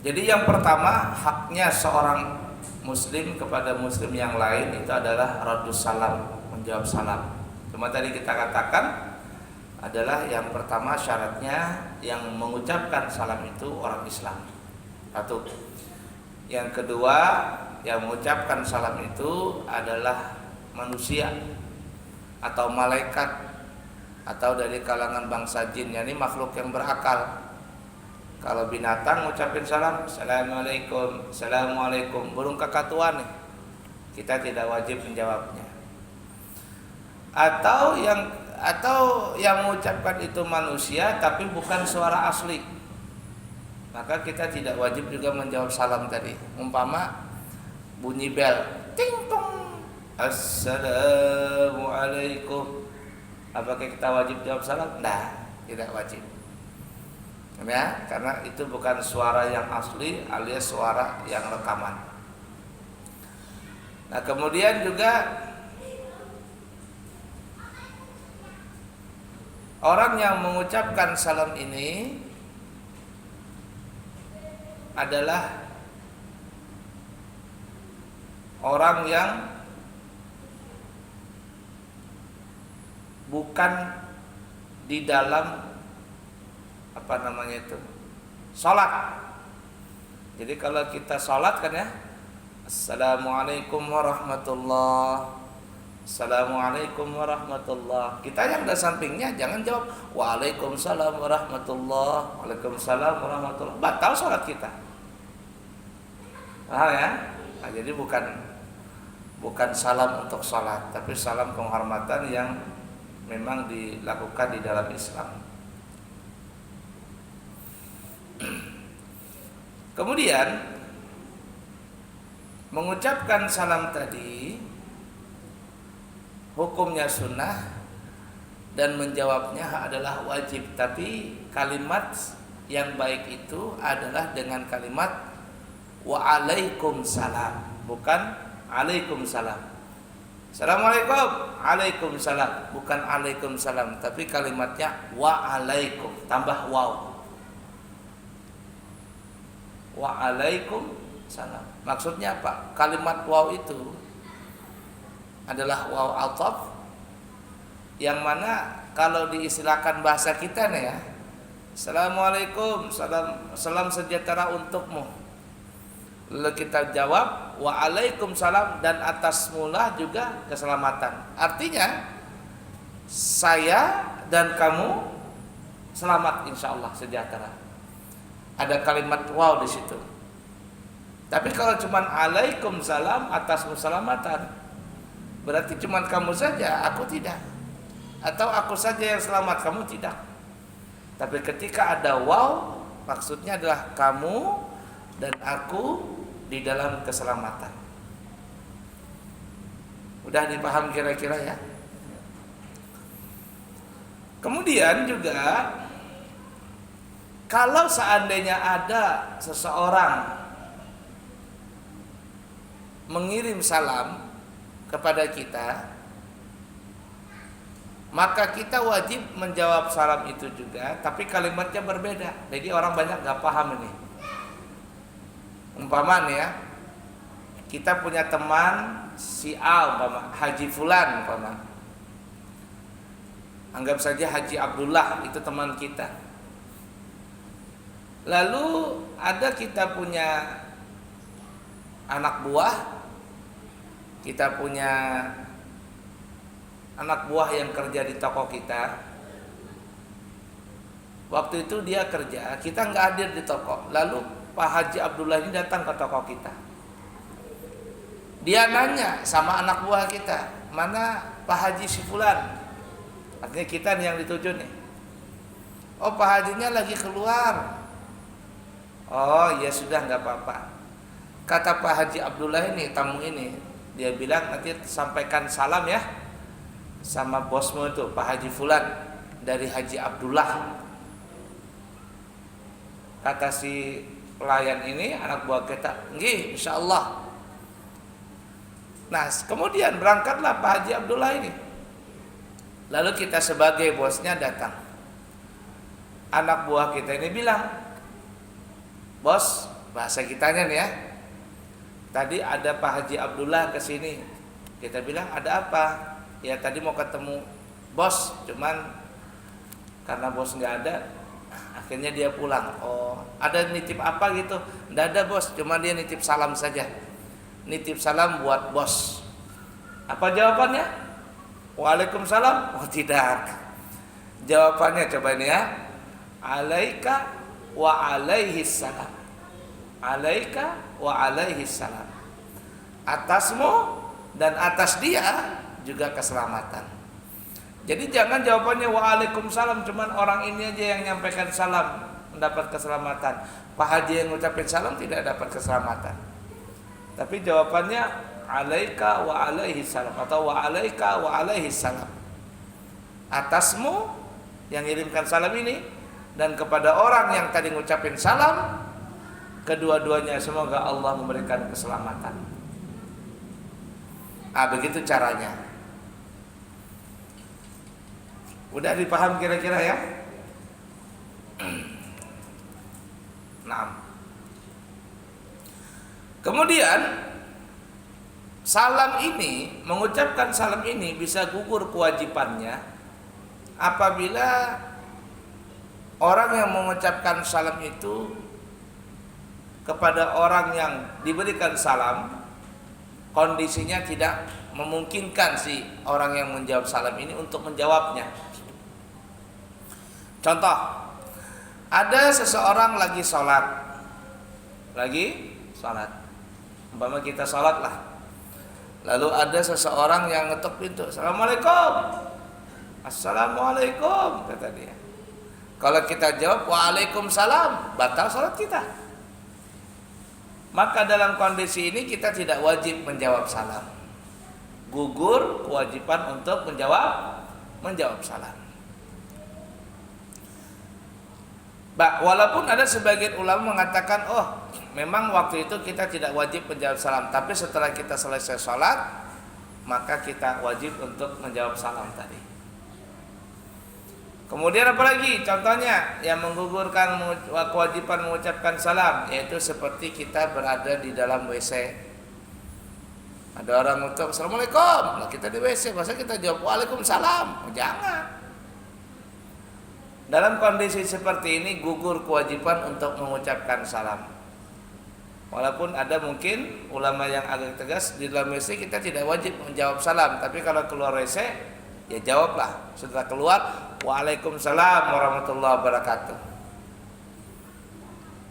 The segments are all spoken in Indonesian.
Jadi yang pertama, haknya seorang muslim kepada muslim yang lain itu adalah radus salam, menjawab salam. Cuma tadi kita katakan adalah yang pertama syaratnya yang mengucapkan salam itu orang Islam. Satu. Yang kedua, yang mengucapkan salam itu adalah manusia atau malaikat atau dari kalangan bangsa jin, yakni makhluk yang berakal. Kalau binatang ngucapin salam, assalamualaikum, assalamualaikum, burung kakatuan nih, kita tidak wajib menjawabnya. Atau yang mengucapkan itu manusia tapi bukan suara asli, maka kita tidak wajib juga menjawab salam tadi. Umpama bunyi bel, ting tong, assalamualaikum, apakah kita wajib jawab salam? Nah, tidak wajib. Ya, karena itu bukan suara yang asli alias suara yang rekaman. Nah, kemudian juga orang yang mengucapkan salam ini adalah orang yang bukan di dalam sholat. Jadi kalau kita sholat kan ya, assalamualaikum warahmatullah, assalamualaikum warahmatullah, kita yang di sampingnya jangan jawab waalaikumsalam warahmatullah, waalaikumsalam warahmatullah, batal sholat kita. Paham ya? Nah, jadi bukan salam untuk sholat, tapi salam penghormatan yang memang dilakukan di dalam Islam. Kemudian mengucapkan salam tadi hukumnya sunnah dan menjawabnya adalah wajib. Tapi kalimat yang baik itu adalah dengan kalimat waalaikumsalam, bukan alaikumsalam. Assalamualaikum, waalaikumsalam, bukan alaikumsalam, tapi kalimatnya waalaikum tambah waw. Waalaikumsalam. Maksudnya apa? Kalimat waw itu adalah waw ataf, yang mana kalau diistilahkan bahasa kita nih ya, assalamualaikum, salam sejahtera untukmu. Lalu kita jawab waalaikumsalam, dan atas mula juga keselamatan. Artinya saya dan kamu selamat insyaallah, sejahtera. Ada kalimat wow di situ. Tapi kalau cuman alaikumsalam atas keselamatan, berarti cuman kamu saja, aku tidak. Atau aku saja yang selamat, kamu tidak. Tapi ketika ada wow, maksudnya adalah kamu dan aku di dalam keselamatan. Udah dipaham kira-kira ya? Kemudian juga kalau seandainya ada seseorang mengirim salam kepada kita, maka kita wajib menjawab salam itu juga, tapi kalimatnya berbeda. Jadi orang banyak gak paham ini. Umpama nih ya, kita punya teman si A, umpama Haji Fulan, umpama. Anggap saja Haji Abdullah, itu teman kita. Lalu ada kita punya anak buah, kita punya anak buah yang kerja di toko kita. Waktu itu dia kerja, kita nggak hadir di toko. Lalu Pak Haji Abdullah ini datang ke toko kita. Dia nanya sama anak buah kita, mana Pak Haji si Fulan? Artinya kita nih yang dituju nih. Oh, Pak Hajinya lagi keluar. Oh ya sudah, nggak apa-apa. Kata Pak Haji Abdullah ini, tamu ini, dia bilang nanti sampaikan salam ya sama bosmu itu Pak Haji Fulan dari Haji Abdullah. Kata si pelayan ini, anak buah kita, nggih insyaallah. Nah kemudian berangkatlah Pak Haji Abdullah ini. Lalu kita sebagai bosnya datang. Anak buah kita ini bilang, bos, bahasa kitanya nih ya. Tadi ada Pak Haji Abdullah ke sini. Kita bilang, "Ada apa?" "Ya tadi mau ketemu bos, cuman karena bos nggak ada, akhirnya dia pulang." "Oh, ada nitip apa gitu?" "Nggak ada bos, cuma dia nitip salam saja." Nitip salam buat bos. Apa jawabannya? "Waalaikumsalam." "Oh tidak." Jawabannya coba ini ya. "Alaika wa alaihi salam." Alaika wa alaihi salam. Atasmu dan atas dia juga keselamatan. Jadi jangan jawabannya waalaikumsalam, cuman orang ini aja yang nyampaikan salam mendapat keselamatan. Pak Haji yang ngucapin salam tidak dapat keselamatan. Tapi jawabannya alaika wa alaihi salam atau wa alaika wa alaihi salam. Atasmu yang ngirimkan salam ini dan kepada orang yang tadi ngucapin salam, kedua-duanya semoga Allah memberikan keselamatan. Begitu caranya. Udah dipaham kira-kira ya? Nah. Kemudian salam ini, mengucapkan salam ini bisa gugur kewajibannya apabila orang yang mengucapkan salam itu kepada orang yang diberikan salam kondisinya tidak memungkinkan si orang yang menjawab salam ini untuk menjawabnya. Contoh, ada seseorang lagi sholat, umpama kita sholat lah, lalu ada seseorang yang ngetok pintu, "Assalamualaikum." "Assalamualaikum," kata dia. Kalau kita jawab "Waalaikumsalam," batal sholat kita. Maka dalam kondisi ini kita tidak wajib menjawab salam. Gugur kewajiban untuk menjawab salam. Walaupun ada sebagian ulama mengatakan, memang waktu itu kita tidak wajib menjawab salam, tapi setelah kita selesai sholat, maka kita wajib untuk menjawab salam tadi. Kemudian apalagi contohnya yang menggugurkan kewajiban mengucapkan salam, yaitu seperti kita berada di dalam WC. Ada orang ngucap "Assalamualaikum," kita di WC, masa kita jawab "Waalaikumsalam"? Jangan. Dalam kondisi seperti ini gugur kewajiban untuk mengucapkan salam. Walaupun ada mungkin ulama yang agak tegas, di dalam WC kita tidak wajib menjawab salam, tapi kalau keluar WC ya jawablah. Setelah keluar, "Waalaikumsalam warahmatullahi wabarakatuh."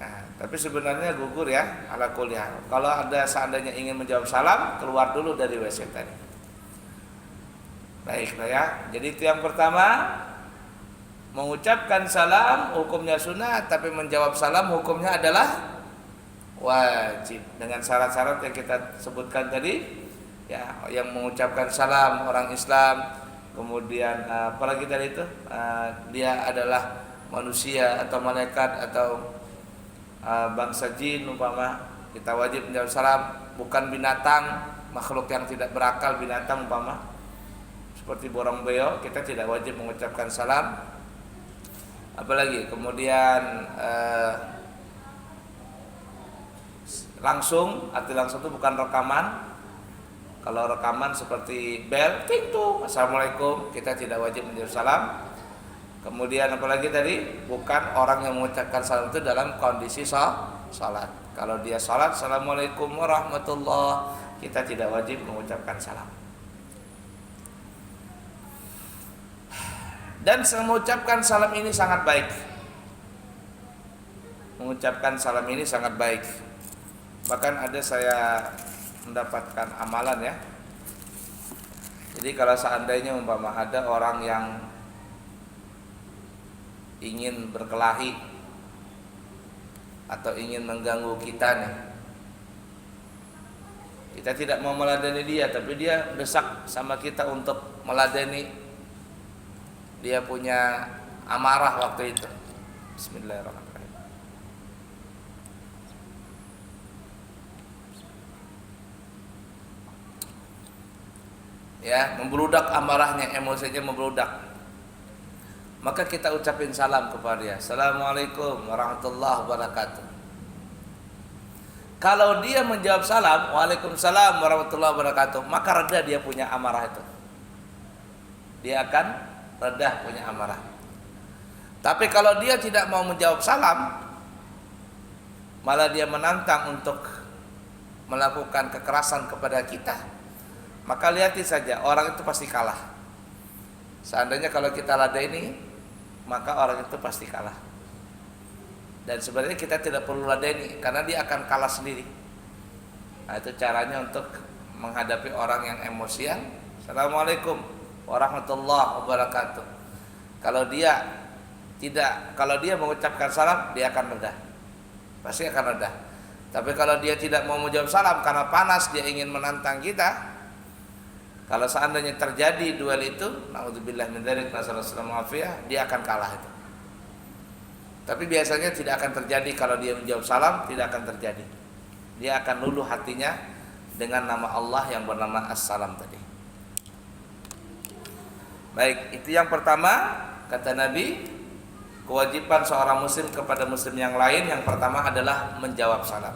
Nah, tapi sebenarnya gugur ya ala kulli hal. Kalau ada seandainya ingin menjawab salam, keluar dulu dari WC tadi. Baiklah ya. Jadi itu yang pertama, mengucapkan salam hukumnya sunnah, tapi menjawab salam hukumnya adalah wajib dengan syarat-syarat yang kita sebutkan tadi ya, yang mengucapkan salam orang Islam, kemudian apalagi tadi itu dia adalah manusia atau malaikat atau bangsa jin umpama, kita wajib menjawab salam. Bukan binatang, makhluk yang tidak berakal, binatang umpama seperti borong beo, kita tidak wajib mengucapkan salam. Apalagi kemudian langsung, arti langsung itu bukan rekaman. Kalau rekaman seperti bel, ting tung, "Assalamualaikum," kita tidak wajib menjawab salam. Kemudian apalagi tadi, bukan orang yang mengucapkan salam itu dalam kondisi salat. Kalau dia salat, "Assalamualaikum warahmatullah," kita tidak wajib mengucapkan salam. Dan mengucapkan salam ini sangat baik. Mengucapkan salam ini sangat baik. Bahkan ada saya mendapatkan amalan ya. Jadi kalau seandainya umpama ada orang yang ingin berkelahi atau ingin mengganggu kita nih, kita tidak mau meladeni dia, tapi dia desak sama kita untuk meladeni. Dia punya amarah waktu itu. Bismillahirrahmanirrahim. Ya, membludak amarahnya, emosinya membludak. Maka kita ucapin salam kepada dia. "Assalamualaikum warahmatullahi wabarakatuh." Kalau dia menjawab salam, waalaikumsalam warahmatullahi wabarakatuh, maka reda dia punya amarah itu. Dia akan reda punya amarah. Tapi kalau dia tidak mau menjawab salam, malah dia menantang untuk melakukan kekerasan kepada kita, maka lihati saja, orang itu pasti kalah. Seandainya kalau kita ladeni, maka orang itu pasti kalah. Dan sebenarnya kita tidak perlu ladeni, karena dia akan kalah sendiri. Nah, itu caranya untuk menghadapi orang yang emosian. Assalamualaikum warahmatullahi wabarakatuh. Kalau dia mengucapkan salam, dia akan reda. Pasti akan reda. Tapi kalau dia tidak mau menjawab salam karena panas, dia ingin menantang kita. Kalau seandainya terjadi duel itu, naudzubillah min dzalik, nasallallahu alaihi, dia akan kalah itu. Tapi biasanya tidak akan terjadi kalau dia menjawab salam, tidak akan terjadi. Dia akan luluh hatinya dengan nama Allah yang bernama As-Salam tadi. Baik, itu yang pertama, kata Nabi, kewajiban seorang muslim kepada muslim yang lain yang pertama adalah menjawab salam.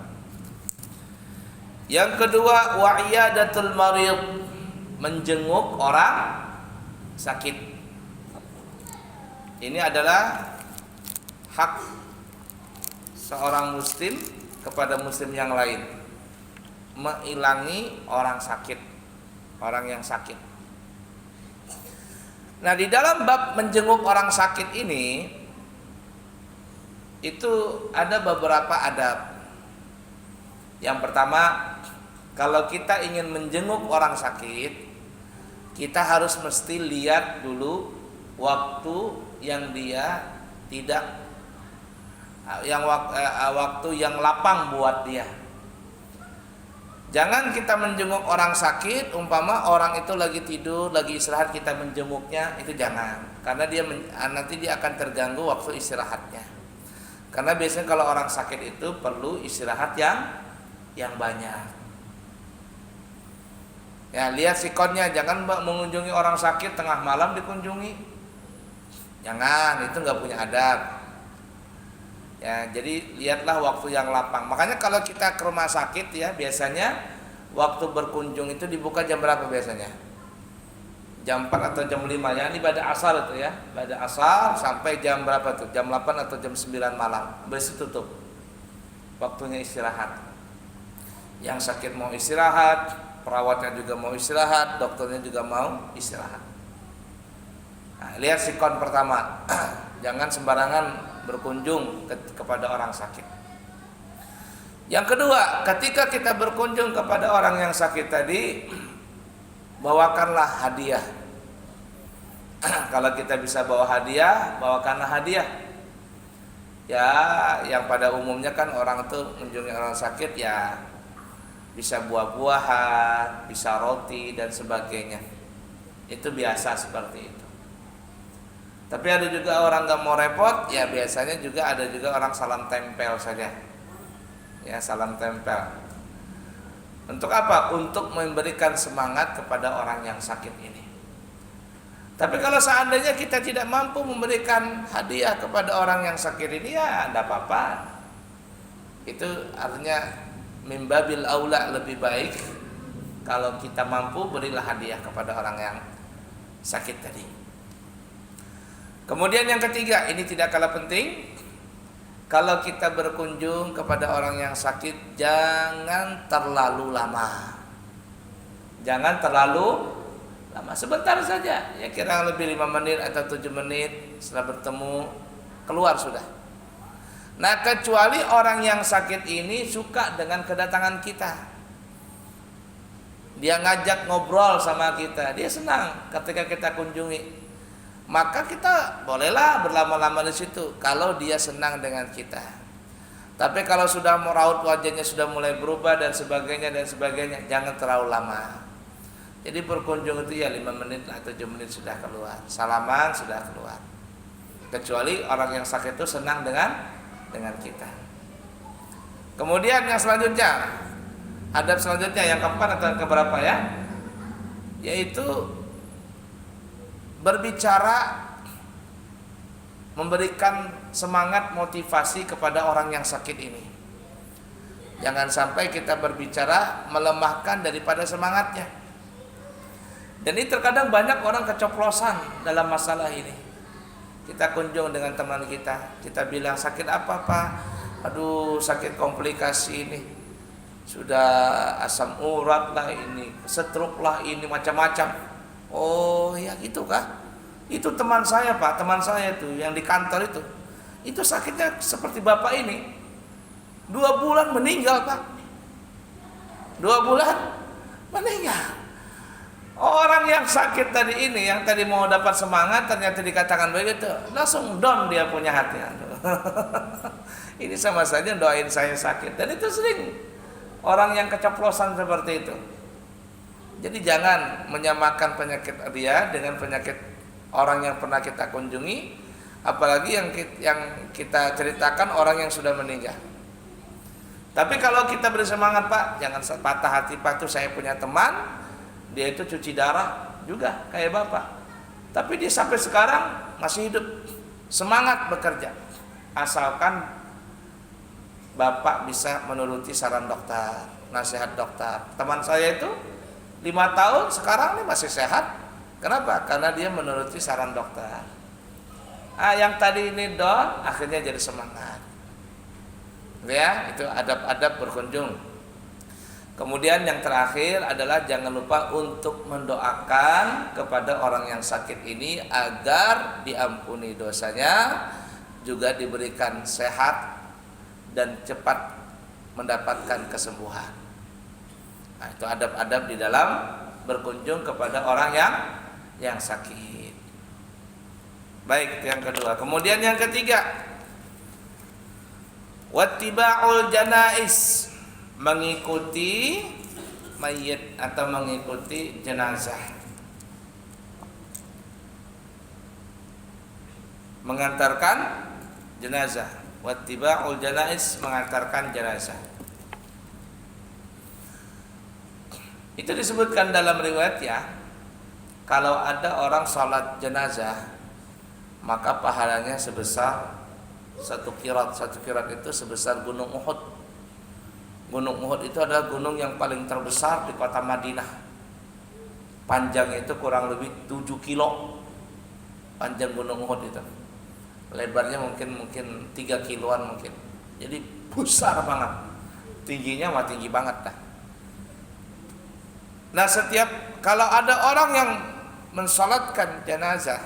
Yang kedua, wa'iyadatul marid, menjenguk orang sakit. Ini adalah hak seorang muslim kepada muslim yang lain, mengilangi orang sakit, orang yang sakit. Nah, di dalam bab menjenguk orang sakit ini itu ada beberapa adab. Yang pertama, kalau kita ingin menjenguk orang sakit, kita harus mesti lihat dulu waktu yang dia tidak waktu yang lapang buat dia. Jangan kita menjenguk orang sakit, umpama orang itu lagi tidur, lagi istirahat, kita menjenguknya, itu jangan. Karena nanti dia akan terganggu waktu istirahatnya. Karena biasanya kalau orang sakit itu perlu istirahat yang banyak. Ya, lihat sikonnya, jangan mengunjungi orang sakit tengah malam dikunjungi. Jangan, itu nggak punya adab. Ya, jadi lihatlah waktu yang lapang. Makanya kalau kita ke rumah sakit ya, biasanya waktu berkunjung itu dibuka jam berapa biasanya? Jam 4 atau jam 5 ya, ini pada asar itu ya. Pada asar sampai jam berapa tuh? Jam 8 atau jam 9 malam. Habis itu tutup. Waktunya istirahat. Yang sakit mau istirahat, perawatnya juga mau istirahat, dokternya juga mau istirahat. Nah, lihat sikon pertama. Jangan sembarangan berkunjung kepada orang sakit. Yang kedua, ketika kita berkunjung kepada orang yang sakit tadi, bawakanlah hadiah. Kalau kita bisa bawa hadiah, bawakanlah hadiah. Ya, yang pada umumnya kan orang tuh mengunjungi orang sakit ya bisa buah-buahan, bisa roti dan sebagainya. Itu biasa seperti itu. Tapi ada juga orang gak mau repot, ya biasanya juga ada juga orang salam tempel saja. Ya, salam tempel. Untuk apa? Untuk memberikan semangat kepada orang yang sakit ini. Tapi kalau seandainya kita tidak mampu memberikan hadiah kepada orang yang sakit ini, ya tidak apa-apa. Itu artinya mimbabil aula, lebih baik kalau kita mampu berilah hadiah kepada orang yang sakit tadi. Kemudian yang ketiga, ini tidak kalah penting. Kalau kita berkunjung kepada orang yang sakit, jangan terlalu lama. Jangan terlalu lama, sebentar saja. Ya kira lebih 5 menit atau 7 menit setelah bertemu keluar sudah. Nah, kecuali orang yang sakit ini suka dengan kedatangan kita. Dia ngajak ngobrol sama kita, dia senang ketika kita kunjungi. Maka kita bolehlah berlama-lama di situ kalau dia senang dengan kita. Tapi kalau sudah raut wajahnya sudah mulai berubah dan sebagainya, jangan terlalu lama. Jadi berkunjung itu ya 5 menit atau 7 menit sudah keluar. Salaman sudah keluar. Kecuali orang yang sakit itu senang dengan kita. Kemudian yang selanjutnya, adab selanjutnya yang keempat atau yang keberapa ya? Yaitu berbicara, memberikan semangat, motivasi kepada orang yang sakit ini. Jangan sampai kita berbicara melemahkan daripada semangatnya. Dan ini terkadang banyak orang keceplosan dalam masalah ini. Kita kunjung dengan teman kita, kita bilang sakit apa Pak? Aduh sakit komplikasi ini, sudah asam urat lah ini, stroke lah ini, macam-macam. Oh ya gitu kah? Itu teman saya Pak, teman saya itu yang di kantor itu sakitnya seperti Bapak ini, 2 bulan meninggal Pak, 2 bulan meninggal. Orang yang sakit tadi ini, yang tadi mau dapat semangat, ternyata dikatakan begitu, langsung down dia punya hati. Ini sama saja doain saya sakit. Dan itu sering orang yang keceplosan seperti itu. Jadi jangan menyamakan penyakit dia dengan penyakit orang yang pernah kita kunjungi, apalagi yang kita ceritakan orang yang sudah meninggal. Tapi kalau kita beri semangat Pak, jangan patah hati Pak, itu saya punya teman, dia itu cuci darah juga kayak Bapak, tapi dia sampai sekarang masih hidup, semangat bekerja, asalkan Bapak bisa menuruti saran dokter, nasihat dokter. Teman saya itu 5 tahun sekarang ini masih sehat. Kenapa? Karena dia menuruti saran dokter. Yang tadi ini down akhirnya jadi semangat. Ya, itu adab-adab berkunjung. Kemudian yang terakhir adalah jangan lupa untuk mendoakan kepada orang yang sakit ini agar diampuni dosanya, juga diberikan sehat dan cepat mendapatkan kesembuhan. Nah, itu adab-adab di dalam berkunjung kepada orang yang sakit. Baik, itu yang kedua. Kemudian yang ketiga, wattiba'ul janais, mengikuti mayit atau mengikuti jenazah, mengantarkan jenazah. Wattiba'ul janais, mengantarkan jenazah. Itu disebutkan dalam riwayat ya, kalau ada orang salat jenazah maka pahalanya sebesar 1 qirat. 1 qirat itu sebesar gunung Uhud. Gunung Uhud itu adalah gunung yang paling terbesar di kota Madinah. Panjangnya itu kurang lebih 7 kilo. Panjang gunung Uhud itu. Lebarnya mungkin 3 kiloan mungkin. Jadi besar banget. Tingginya mah tinggi banget dah. Nah, setiap kalau ada orang yang mensalatkan jenazah,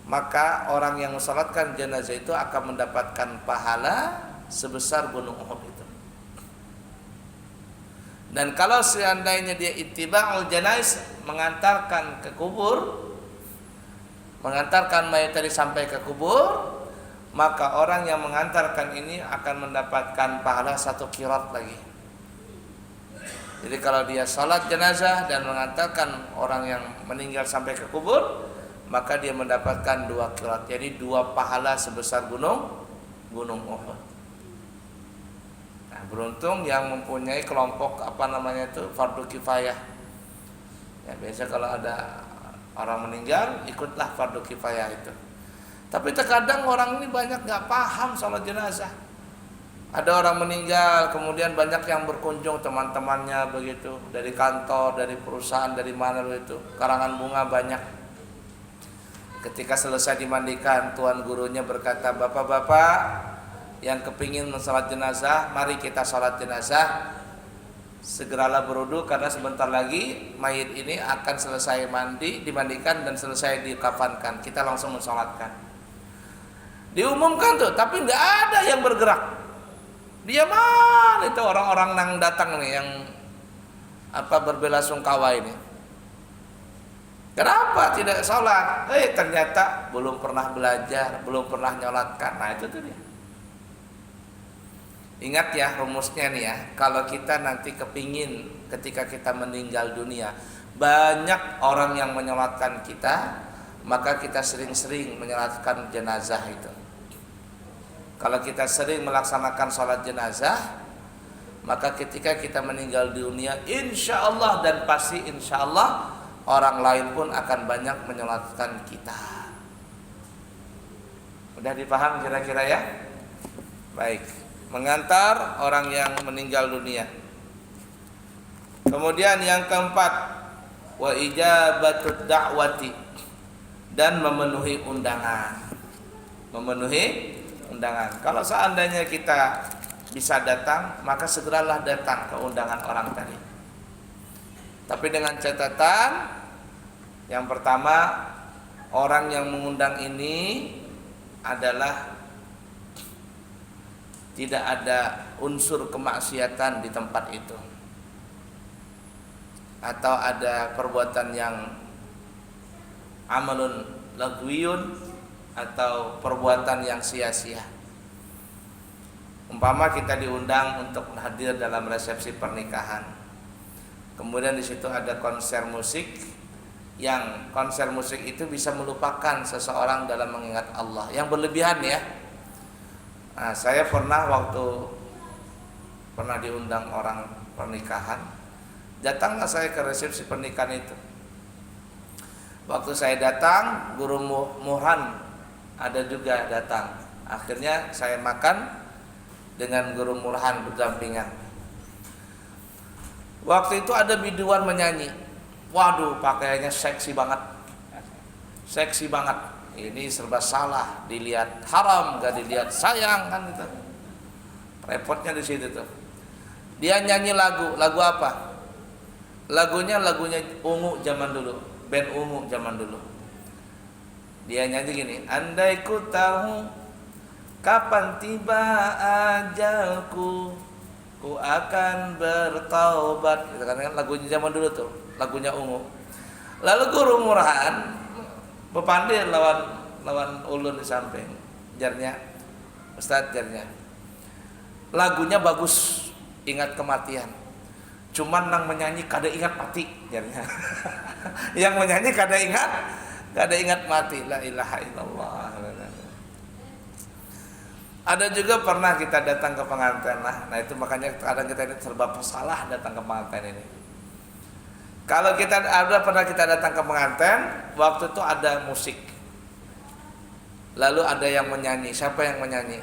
maka orang yang mensalatkan jenazah itu akan mendapatkan pahala sebesar gunung Uhud itu. Dan kalau seandainya dia ittiba'ul janais, mengantarkan ke kubur, mengantarkan mayat tadi sampai ke kubur, maka orang yang mengantarkan ini akan mendapatkan pahala 1 qirat lagi. Jadi kalau dia salat jenazah dan mengantarkan orang yang meninggal sampai ke kubur, maka dia mendapatkan 2 qirat. Jadi 2 pahala sebesar gunung Uhud. Beruntung yang mempunyai kelompok fardu kifayah. Ya, biasa kalau ada orang meninggal ikutlah fardu kifayah itu. Tapi terkadang orang ini banyak nggak paham salat jenazah. Ada orang meninggal, kemudian banyak yang berkunjung teman-temannya begitu, dari kantor, dari perusahaan, dari mana begitu, karangan bunga banyak. Ketika selesai dimandikan, tuan gurunya berkata, "Bapak-bapak yang kepingin mensalat jenazah, mari kita salat jenazah. Segeralah berwudu karena sebentar lagi mayit ini akan selesai dimandikan dan selesai dikafankan. Kita langsung mensalatkan." Diumumkan tuh, tapi nggak ada yang bergerak. Dia mana itu orang-orang yang datang nih, yang berbelasungkawa ini. Kenapa tidak salat? Ternyata belum pernah belajar, belum pernah nyolatkan. Nah, itu tuh dia. Ingat ya rumusnya nih ya, kalau kita nanti kepingin ketika kita meninggal dunia banyak orang yang menyolatkan kita, maka kita sering-sering menyolatkan jenazah itu. Kalau kita sering melaksanakan sholat jenazah, maka ketika kita meninggal dunia, insya Allah dan pasti insya Allah orang lain pun akan banyak menyolatkan kita. Udah dipaham kira-kira ya? Baik. mengantar orang yang meninggal dunia. Kemudian yang keempat, wa ijabatud da'wati, dan memenuhi undangan. Memenuhi undangan. Kalau seandainya kita bisa datang, maka segeralah datang ke undangan orang tadi. Tapi dengan catatan, yang pertama, orang yang mengundang ini adalah tidak ada unsur kemaksiatan di tempat itu, atau ada perbuatan yang amalun lagwiyun, atau perbuatan yang sia-sia. Umpama kita diundang untuk hadir dalam resepsi pernikahan, kemudian di situ ada konser musik, yang konser musik itu bisa melupakan seseorang dalam mengingat Allah, yang berlebihan ya. Nah, saya pernah diundang orang pernikahan, datanglah saya ke resepsi pernikahan itu. Waktu saya datang, guru Muhan ada juga datang. Akhirnya saya makan dengan guru Murhan berdampingan. Waktu itu ada biduan menyanyi. Waduh, pakaiannya seksi banget. Seksi banget. Ini serba salah, dilihat haram, gak dilihat sayang kan itu. Repotnya di situ tuh. Dia nyanyi lagu apa? Lagunya Ungu zaman dulu, band Ungu zaman dulu. Dia nyanyi gini, andai ku tahu kapan tiba ajalku, ku akan bertaubat. Gitu kan lagunya zaman dulu tuh, lagunya Ungu. Lalu guru Murhan bepandir lawan ulun di samping, jarnya, Ustadz jarnya, lagunya bagus, ingat kematian. Cuman nang menyanyi kada ingat mati, jarnya. Yang menyanyi kada ingat mati. La ilaha illallah. Ada juga pernah kita datang ke pengantin lah. Nah itu makanya kadang kita ini serba salah datang ke pengantin ini. Kalau pernah kita datang ke pengantin, waktu itu ada musik, lalu ada yang menyanyi. Siapa yang menyanyi?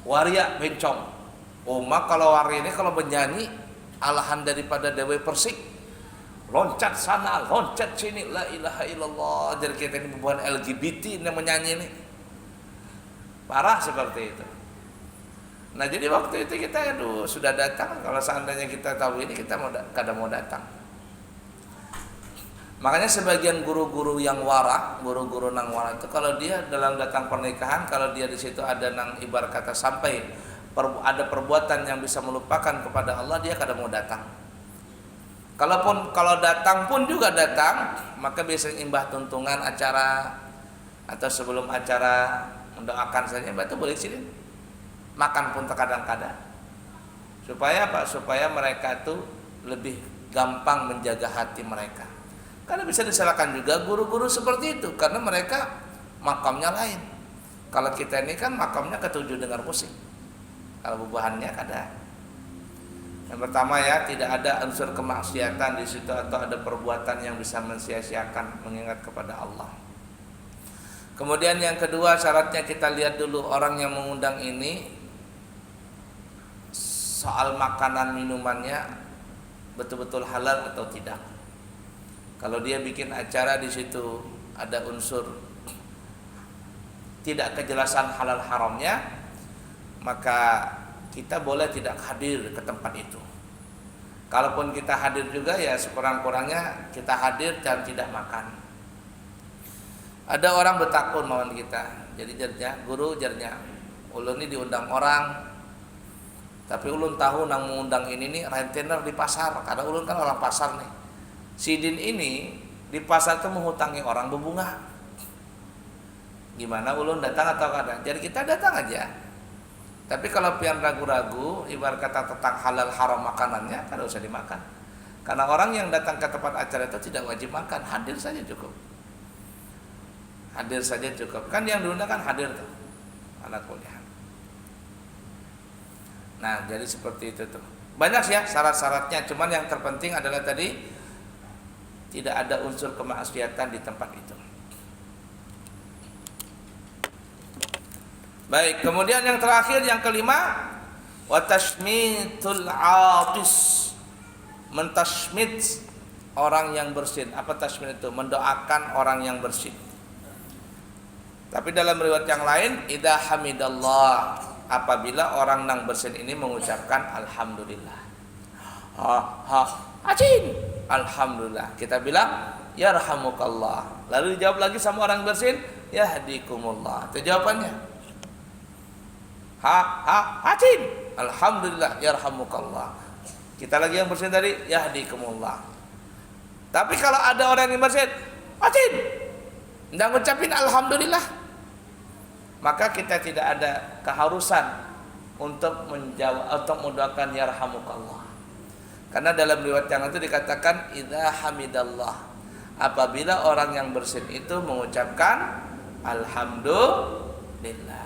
Waria bencong. Mak kalau waria ini kalau menyanyi alahan daripada Dewi Persik, loncat sana, loncat sini, la ilaha illallah. Jadi kita ini bukan LGBT yang menyanyi ini, parah seperti itu. Nah jadi waktu itu kita sudah datang. Kalau seandainya kita tahu ini, kita kadang mau datang. Makanya sebagian guru-guru yang wara, guru-guru nang wara itu, kalau dia dalam datang pernikahan, kalau dia di situ ada nang ibarat kata sampai ada perbuatan yang bisa melupakan kepada Allah, dia kadang mau datang. Kalau datang pun juga datang, maka biasanya imbah tuntungan acara atau sebelum acara mendoakan saja, itu boleh sini. Makan pun terkadang-kadang. Supaya apa? Supaya mereka itu lebih gampang menjaga hati mereka. Karena bisa disalahkan juga guru-guru seperti itu, karena mereka makamnya lain. Kalau kita ini kan makamnya ketujuh dengar musik. Kalau bubahannya kada. Yang pertama ya, tidak ada unsur kemaksiatan di situ atau ada perbuatan yang bisa mensia-siakan mengingat kepada Allah. Kemudian yang kedua, syaratnya kita lihat dulu orang yang mengundang ini, soal makanan minumannya betul-betul halal atau tidak. Kalau dia bikin acara di situ ada unsur tidak kejelasan halal haramnya, maka kita boleh tidak hadir ke tempat itu. Kalaupun kita hadir juga ya sekurang-kurangnya kita hadir dan tidak makan. Ada orang bertakun lawan kita. Jadi jarnya, guru jarnya, ulun ini diundang orang, tapi ulun tahu nang mengundang ini nih rentenir di pasar. Karena ulun kan orang pasar nih. Si Din ini di pasar tuh menghutangi orang berbunga. Gimana ulun datang atau kada? Jadi kita datang aja. Tapi kalau pian ragu-ragu, ibarat kata tentang halal haram makanannya, kada usah dimakan. Karena orang yang datang ke tempat acara itu tidak wajib makan, hadir saja cukup. Hadir saja cukup. Kan yang diundang kan hadir tuh. Ala kuliah. Nah, jadi seperti itu tuh. Banyak sih ya syarat-syaratnya, cuman yang terpenting adalah tadi tidak ada unsur kemaksiatan di tempat itu. Baik, kemudian yang terakhir yang kelima, wa tashmitul atis. Mentashmit orang yang bersin. Apa tashmit itu? Mendoakan orang yang bersin. Tapi dalam riwayat yang lain, idza hamidallah, apabila orang yang bersin ini mengucapkan alhamdulillah. Acin. Alhamdulillah. Kita bilang yarhamukallah. Lalu dijawab lagi sama orang bersin, yahdikumullah. Itu jawabannya. Acin. Alhamdulillah yarhamukallah. Kita lagi yang bersin tadi, yahdikumullah. Tapi kalau ada orang yang bersin, acin, enggak ngucapin alhamdulillah, maka kita tidak ada keharusan untuk menjawab atau mendoakan yarhamukallah. Karena dalam riwayat yang itu dikatakan idza hamidallah, apabila orang yang bersin itu mengucapkan alhamdulillah.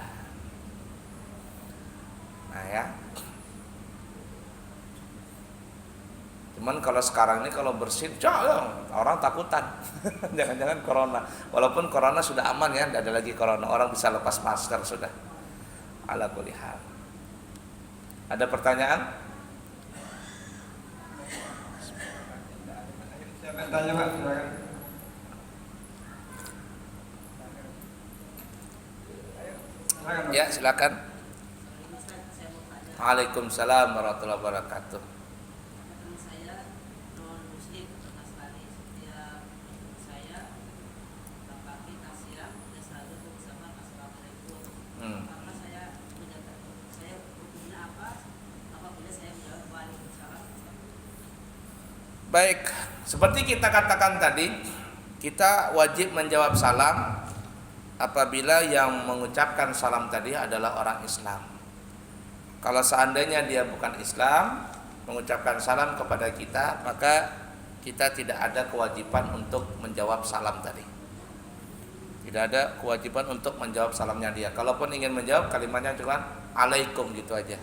Nah ya. Cuman kalau sekarang ini kalau bersin, orang takutan. Jangan-jangan corona. Walaupun corona sudah aman ya, tidak ada lagi corona. Orang bisa lepas masker sudah. Ala kulli hal. Ada pertanyaan? Tanya Pak, silakan. Ya, silakan. Waalaikumsalam warahmatullahi wabarakatuh. Baik, seperti kita katakan tadi, kita wajib menjawab salam apabila yang mengucapkan salam tadi adalah orang Islam. Kalau seandainya dia bukan Islam mengucapkan salam kepada kita, maka kita tidak ada kewajiban untuk menjawab salam tadi. Tidak ada kewajiban untuk menjawab salamnya dia. Kalaupun ingin menjawab, kalimatnya cuma alaikum gitu aja.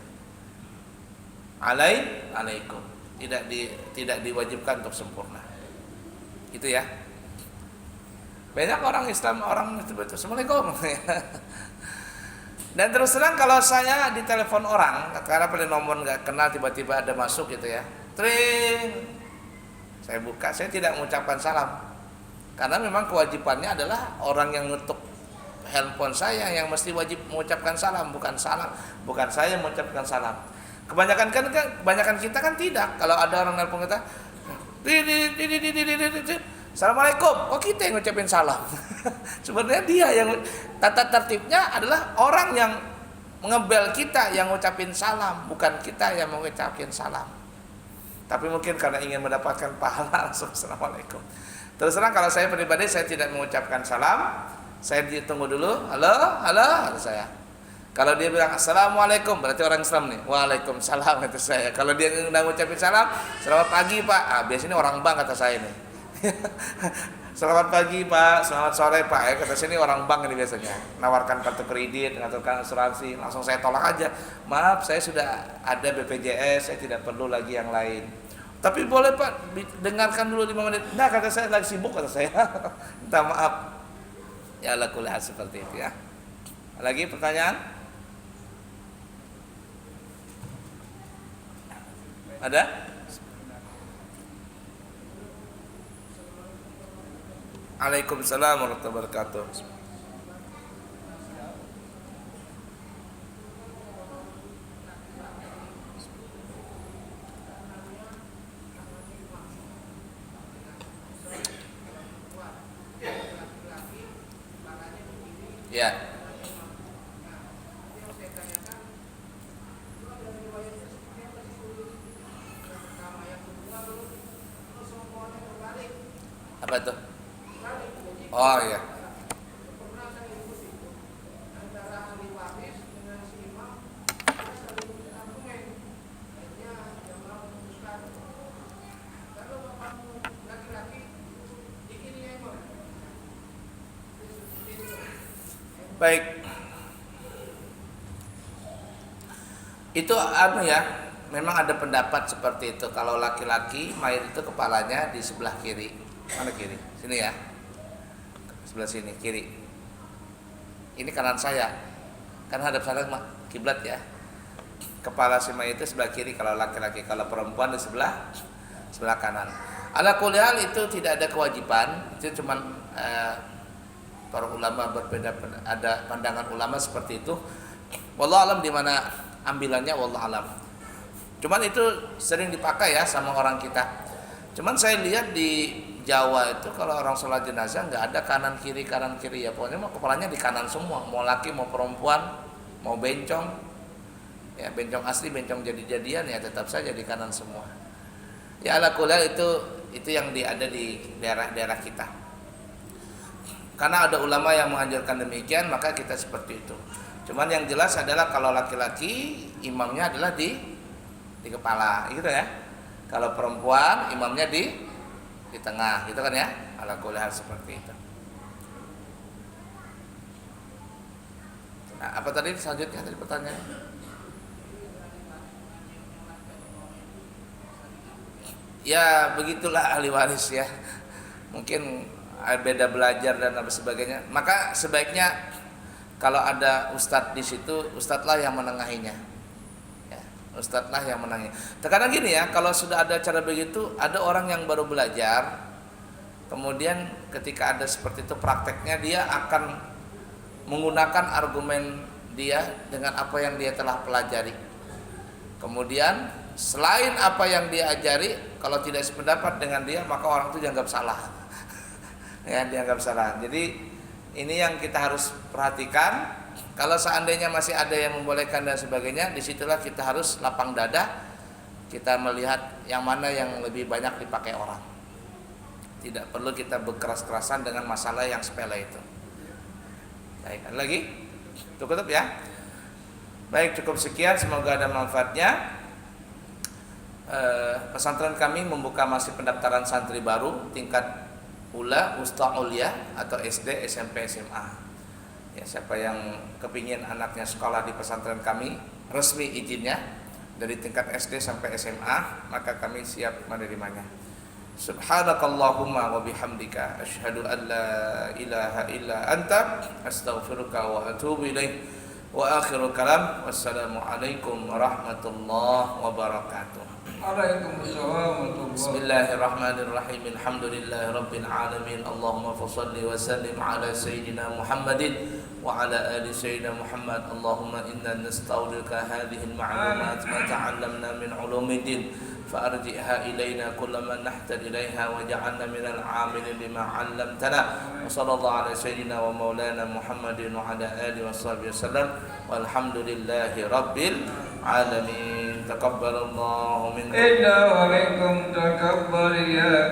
Alaikum. Tidak diwajibkan untuk sempurna. Itu ya. Banyak orang Islam, orang itu Assalamualaikum. Dan terus terang kalau saya ditelepon orang, karena pada nomor nggak kenal tiba-tiba ada masuk gitu ya, tring, saya buka, saya tidak mengucapkan salam, karena memang kewajibannya adalah orang yang nutup handphone saya yang mesti wajib mengucapkan salam, bukan saya yang mengucapkan salam. Kebanyakan kita kan tidak. Kalau ada orang nelpon kita, Assalamualaikum, kok kita yang ngucapin salam? Sebenarnya dia yang tata tertibnya adalah orang yang mengebel kita yang ngucapin salam, bukan kita yang mengucapin salam. Tapi mungkin karena ingin mendapatkan pahala langsung Assalamualaikum. Terus terang kalau saya pribadi saya tidak mengucapkan salam, saya ditunggu dulu, halo saya. Kalau dia bilang Assalamualaikum, berarti orang Islam nih. Waalaikumsalam kata saya. Kalau dia udah ngucapin salam, selamat pagi Pak. Biasanya orang bank kata saya nih. Selamat pagi Pak, selamat sore Pak. Kata saya ini orang bank ini biasanya. Nawarkan kartu kredit, nawarkan asuransi, langsung saya tolak aja. Maaf, saya sudah ada BPJS, saya tidak perlu lagi yang lain. Tapi boleh Pak, dengarkan dulu 5 menit. Nah kata saya lagi sibuk kata saya. Minta maaf. Ya Allah kuliah seperti itu ya. Lagi pertanyaan? Ada? Waalaikumsalam warahmatullahi wabarakatuh. Ya. Apa itu? Oh iya. Baik. Itu ya, memang ada pendapat seperti itu. Kalau laki-laki mayat itu kepalanya di sebelah kiri. Mana kiri? Sini ya. Sebelah sini kiri. Ini kanan saya. Kan hadap sana kiblat ya. Kepala si mayit itu sebelah kiri kalau laki-laki, kalau perempuan di sebelah kanan. Ala kulli hal itu tidak ada kewajiban, itu cuman para ulama berbeda, ada pandangan ulama seperti itu. Wallahu alam di mana ambilannya, wallahu alam. Cuman itu sering dipakai ya sama orang kita. Cuman saya lihat di Jawa itu kalau orang sholat jenazah nggak ada kanan kiri ya, pokoknya mau kepalanya di kanan semua, mau laki mau perempuan, mau bencong, ya bencong asli bencong jadi-jadian ya tetap saja di kanan semua. Ya ala kulli itu yang ada di daerah-daerah kita. Karena ada ulama yang menganjurkan demikian, maka kita seperti itu. Cuman yang jelas adalah kalau laki-laki imamnya adalah di kepala, gitu ya. Kalau perempuan imamnya di tengah, gitu kan ya. Ala kulli hal seperti itu. Nah, apa tadi selanjutnya tadi pertanyaan? Ya begitulah ahli waris ya. Mungkin beda belajar dan apa sebagainya. Maka sebaiknya kalau ada ustadz di situ, ustadzlah yang menengahinya. Ya, ustadzlah yang menengahinya. Terkadang gini ya, kalau sudah ada cara begitu, ada orang yang baru belajar, kemudian ketika ada seperti itu prakteknya dia akan menggunakan argumen dia dengan apa yang dia telah pelajari. Kemudian selain apa yang dia ajari, kalau tidak sependapat dengan dia, maka orang itu dianggap salah. Ya, dianggap salah. Jadi ini yang kita harus perhatikan. Kalau seandainya masih ada yang membolehkan dan sebagainya, disitulah kita harus lapang dada. Kita melihat yang mana yang lebih banyak dipakai orang. Tidak perlu kita berkeras-kerasan dengan masalah yang sepele itu. Baik, ada lagi? Cukup ya? Baik, cukup sekian. Semoga ada manfaatnya. Pesantren kami membuka masih pendaftaran santri baru tingkat ula, usta ulia atau SD, SMP, SMA. Ya, siapa yang kepingin anaknya sekolah di pesantren kami resmi izinnya dari tingkat SD sampai SMA, maka kami siap menerimanya. Subhanakallahumma wa bihamdika asyhadu an la ilaha illa anta astaghfiruka wa atubu ilaik. Wa akhiru kalam, wassalamu alaikum warahmatullahi wabarakatuh. Bismillahirrahmanirrahim. Alhamdulillahi rabbil alamin. Allahumma fashalli wa sallim ala sayyidina Muhammadin wa ala ali sayyidina Muhammad. Allahumma inna nasta'udzuka hadhihi al-ma'lumat ma ta'allamna min ulumiddin فأرجئها إلينا كل من نحتاج إليها وجعلنا من العاملين لما علمتنا وصلى الله على سيدنا ومولانا محمد وعلى آله وصحبه وسلم والحمد لله رب العالمين. تقبل الله منا إنا ومنكم تقبل يا